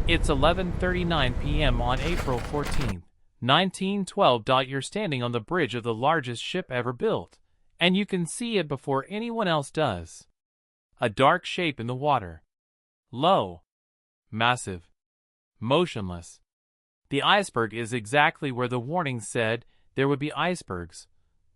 It's 11:39 p.m. on April 14th, 1912. You're standing on the bridge of the largest ship ever built, and you can see it before anyone else does. A dark shape in the water. Low. Massive. Motionless. The iceberg is exactly where the warnings said there would be icebergs.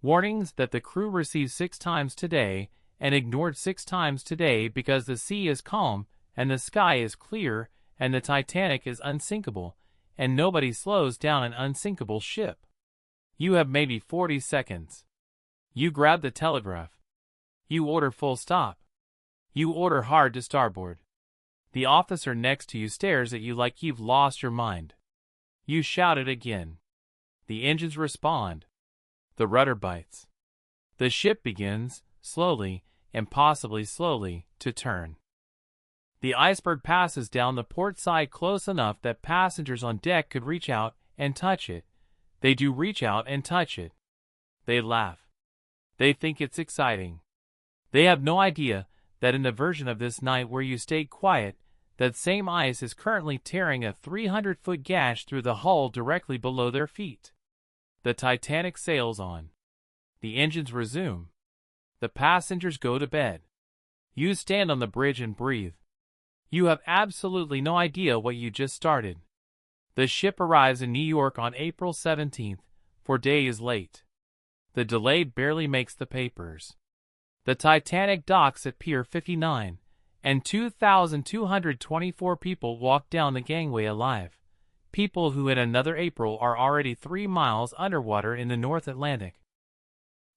Warnings that the crew received 6 times today and ignored 6 times today because the sea is calm and the sky is clear and the Titanic is unsinkable, and nobody slows down an unsinkable ship. You have maybe 40 seconds. You grab the telegraph. You order full stop. You order hard to starboard. The officer next to you stares at you like you've lost your mind. You shout it again. The engines respond. The rudder bites. The ship begins, slowly, impossibly slowly, to turn. The iceberg passes down the port side close enough that passengers on deck could reach out and touch it. They do reach out and touch it. They laugh. They think it's exciting. They have no idea that in the version of this night where you stayed quiet, that same ice is currently tearing a 300-foot gash through the hull directly below their feet. The Titanic sails on. The engines resume. The passengers go to bed. You stand on the bridge and breathe. You have absolutely no idea what you just started. The ship arrives in New York on April 17th, 4 days late. The delay barely makes the papers. The Titanic docks at Pier 59, and 2,224 people walk down the gangway alive. People who in another April are already 3 miles underwater in the North Atlantic.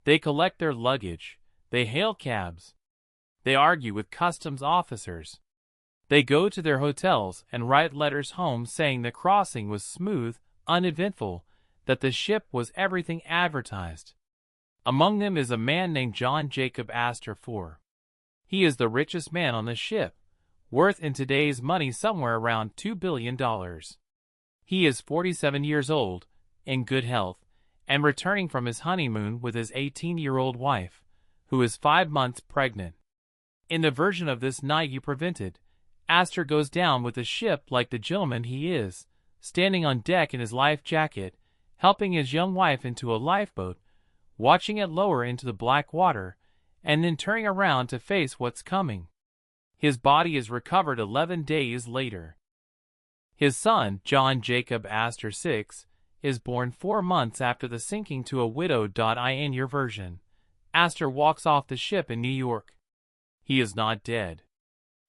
They collect their luggage. They hail cabs. They argue with customs officers. They go to their hotels and write letters home saying the crossing was smooth, uneventful, that the ship was everything advertised. Among them is a man named John Jacob Astor IV. He is the richest man on the ship, worth in today's money somewhere around $2 billion. He is 47 years old, in good health, and returning from his honeymoon with his 18-year-old wife, who is 5 months pregnant. In the version of this night you prevented, Astor goes down with the ship like the gentleman he is, standing on deck in his life jacket, helping his young wife into a lifeboat, watching it lower into the black water, and then turning around to face what's coming. His body is recovered 11 days later. His son, John Jacob Astor VI, is born 4 months after the sinking to a widow. In your version, Astor walks off the ship in New York. He is not dead.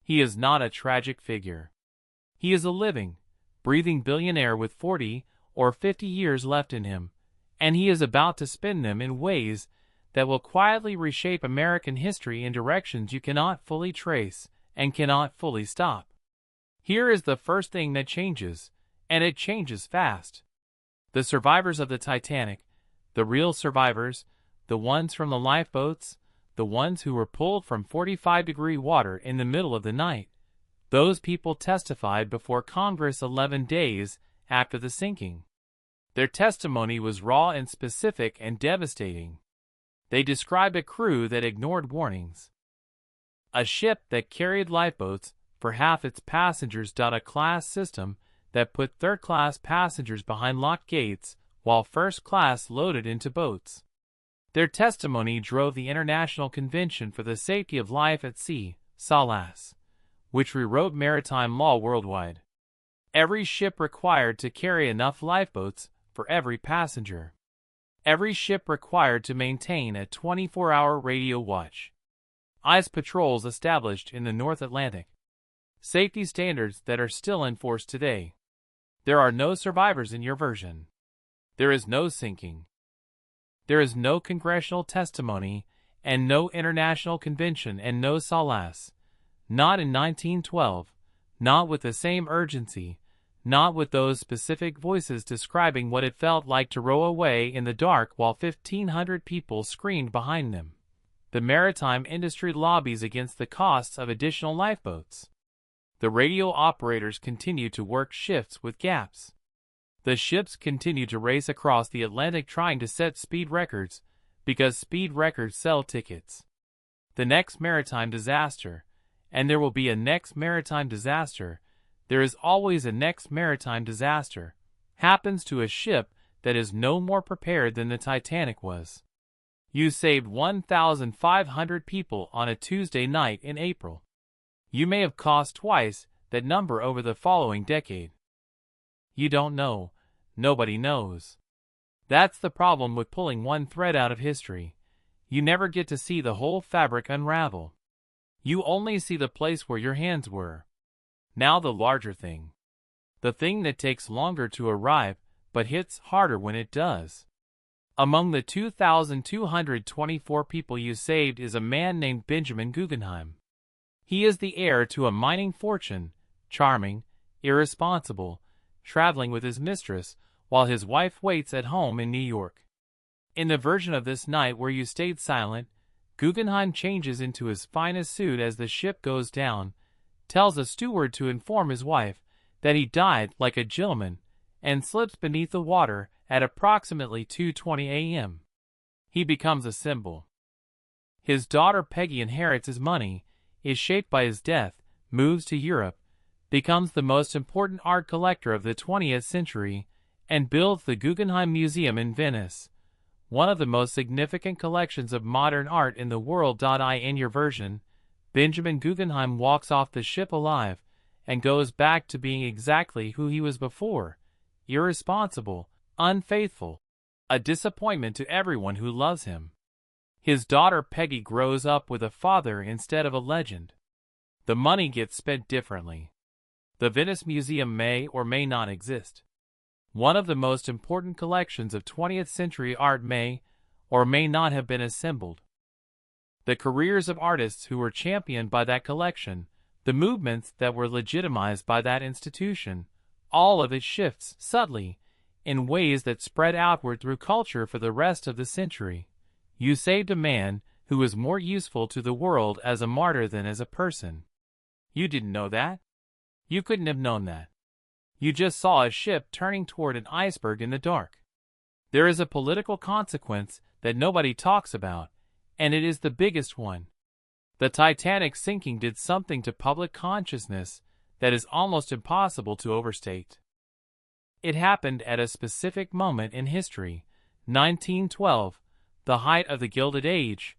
He is not a tragic figure. He is a living, breathing billionaire with 40 or 50 years left in him, and he is about to spend them in ways that will quietly reshape American history in directions you cannot fully trace and cannot fully stop. Here is the first thing that changes, and it changes fast. The survivors of the Titanic, the real survivors, the ones from the lifeboats, the ones who were pulled from 45-degree water in the middle of the night, those people testified before Congress 11 days after the sinking. Their testimony was raw and specific and devastating. They described a crew that ignored warnings. A ship that carried lifeboats for half its passengers. A class system that put third-class passengers behind locked gates while first class loaded into boats. Their testimony drove the International Convention for the Safety of Life at Sea, SOLAS, which rewrote maritime law worldwide. Every ship required to carry enough lifeboats for every passenger. Every ship required to maintain a 24-hour radio watch. Ice patrols established in the North Atlantic. Safety standards that are still in force today. There are no survivors in your version. There is no sinking. There is no congressional testimony, and no international convention, and no SOLAS. Not in 1912, not with the same urgency, not with those specific voices describing what it felt like to row away in the dark while 1,500 people screamed behind them. The maritime industry lobbies against the costs of additional lifeboats. The radio operators continue to work shifts with gaps. The ships continue to race across the Atlantic trying to set speed records, because speed records sell tickets. The next maritime disaster, and there will be a next maritime disaster, There is always a next maritime disaster. Happens to a ship that is no more prepared than the Titanic was. You saved 1,500 people on a Tuesday night in April. You may have cost twice that number over the following decade. You don't know. Nobody knows. That's the problem with pulling one thread out of history. You never get to see the whole fabric unravel. You only see the place where your hands were. Now the larger thing. The thing that takes longer to arrive, but hits harder when it does. Among the 2,224 people you saved is a man named Benjamin Guggenheim. He is the heir to a mining fortune, charming, irresponsible, traveling with his mistress, while his wife waits at home in New York. In the version of this night where you stayed silent, Guggenheim changes into his finest suit as the ship goes down, tells a steward to inform his wife that he died like a gentleman, and slips beneath the water at approximately 2:20 a.m. He becomes a symbol. His daughter Peggy inherits his money, is shaped by his death, moves to Europe, becomes the most important art collector of the 20th century, and builds the Guggenheim Museum in Venice, one of the most significant collections of modern art in the world. In your version, Benjamin Guggenheim walks off the ship alive and goes back to being exactly who he was before, irresponsible, unfaithful, a disappointment to everyone who loves him. His daughter Peggy grows up with a father instead of a legend. The money gets spent differently. The Venice Museum may or may not exist. One of the most important collections of 20th century art may or may not have been assembled. The careers of artists who were championed by that collection, the movements that were legitimized by that institution, all of it shifts subtly, in ways that spread outward through culture for the rest of the century. You saved a man who was more useful to the world as a martyr than as a person. You didn't know that? You couldn't have known that. You just saw a ship turning toward an iceberg in the dark. There is a political consequence that nobody talks about, and it is the biggest one. The Titanic sinking did something to public consciousness that is almost impossible to overstate. It happened at a specific moment in history, 1912, the height of the Gilded Age,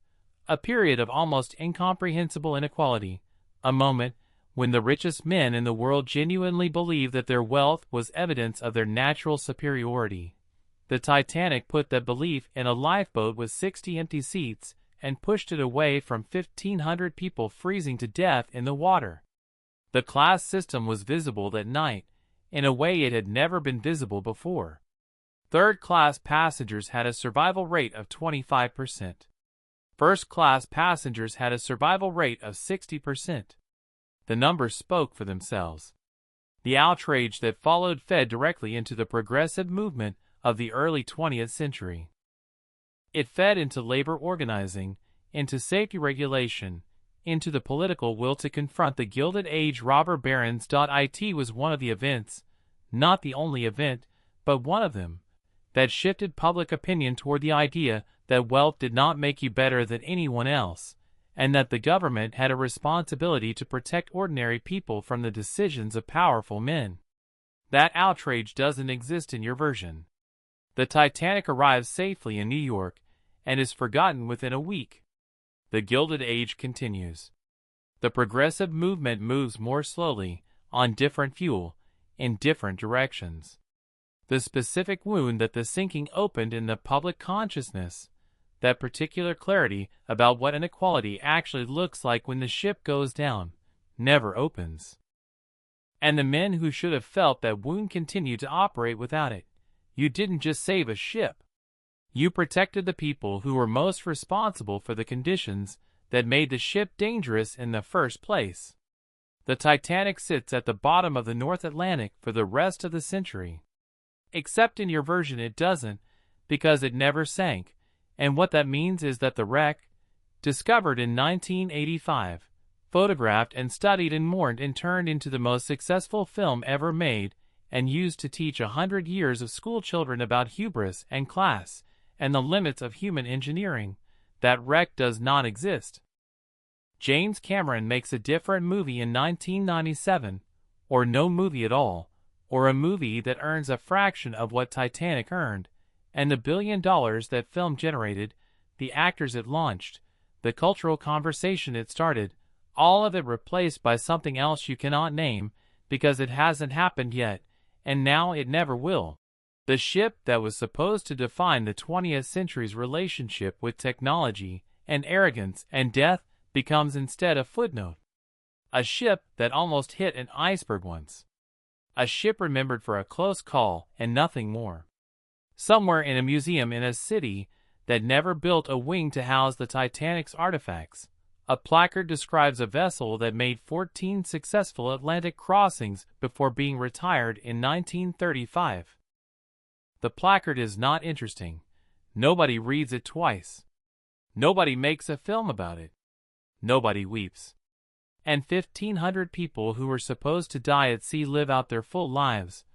a period of almost incomprehensible inequality, a moment when the richest men in the world genuinely believed that their wealth was evidence of their natural superiority. The Titanic put that belief in a lifeboat with 60 empty seats and pushed it away from 1,500 people freezing to death in the water. The class system was visible that night, in a way it had never been visible before. Third-class passengers had a survival rate of 25%. First-class passengers had a survival rate of 60%. The numbers spoke for themselves. The outrage that followed fed directly into the progressive movement of the early 20th century. It fed into labor organizing, into safety regulation, into the political will to confront the Gilded Age robber barons. It was one of the events, not the only event, but one of them, that shifted public opinion toward the idea that wealth did not make you better than anyone else, and that the government had a responsibility to protect ordinary people from the decisions of powerful men. That outrage doesn't exist in your version. The Titanic arrives safely in New York and is forgotten within a week. The Gilded Age continues. The progressive movement moves more slowly, on different fuel, in different directions. The specific wound that the sinking opened in the public consciousness, that particular clarity about what inequality actually looks like when the ship goes down, never opens. And the men who should have felt that wound continue to operate without it. You didn't just save a ship. You protected the people who were most responsible for the conditions that made the ship dangerous in the first place. The Titanic sits at the bottom of the North Atlantic for the rest of the century. Except in your version it doesn't, because it never sank, and what that means is that the wreck, discovered in 1985, photographed and studied and mourned and turned into the most successful film ever made, and used to teach 100 years of school children about hubris and class, and the limits of human engineering, that wreck does not exist. James Cameron makes a different movie in 1997, or no movie at all, or a movie that earns a fraction of what Titanic earned, and the $1 billion that film generated, the actors it launched, the cultural conversation it started, all of it replaced by something else you cannot name because it hasn't happened yet, and now it never will. The ship that was supposed to define the 20th century's relationship with technology and arrogance and death becomes instead a footnote. A ship that almost hit an iceberg once. A ship remembered for a close call and nothing more. Somewhere in a museum in a city that never built a wing to house the Titanic's artifacts, a placard describes a vessel that made 14 successful Atlantic crossings before being retired in 1935. The placard is not interesting. Nobody reads it twice. Nobody makes a film about it. Nobody weeps. And 1,500 people who were supposed to die at sea live out their full lives,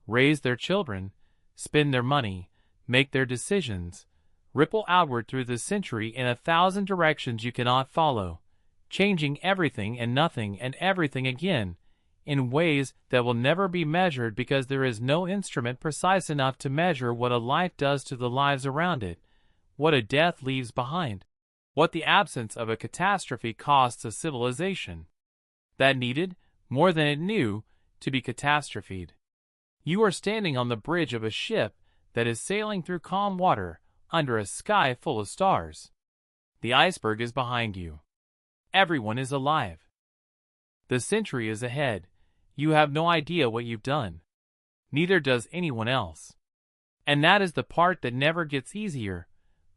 raise their children, spend their money, make their decisions, ripple outward through the century in 1,000 directions you cannot follow, changing everything and nothing and everything again, in ways that will never be measured because there is no instrument precise enough to measure what a life does to the lives around it, what a death leaves behind, what the absence of a catastrophe costs a civilization that needed, more than it knew, to be catastrophed. You are standing on the bridge of a ship that is sailing through calm water, under a sky full of stars. The iceberg is behind you. Everyone is alive. The century is ahead. You have no idea what you've done. Neither does anyone else. And that is the part that never gets easier,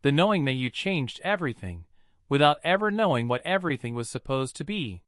the knowing that you changed everything, without ever knowing what everything was supposed to be.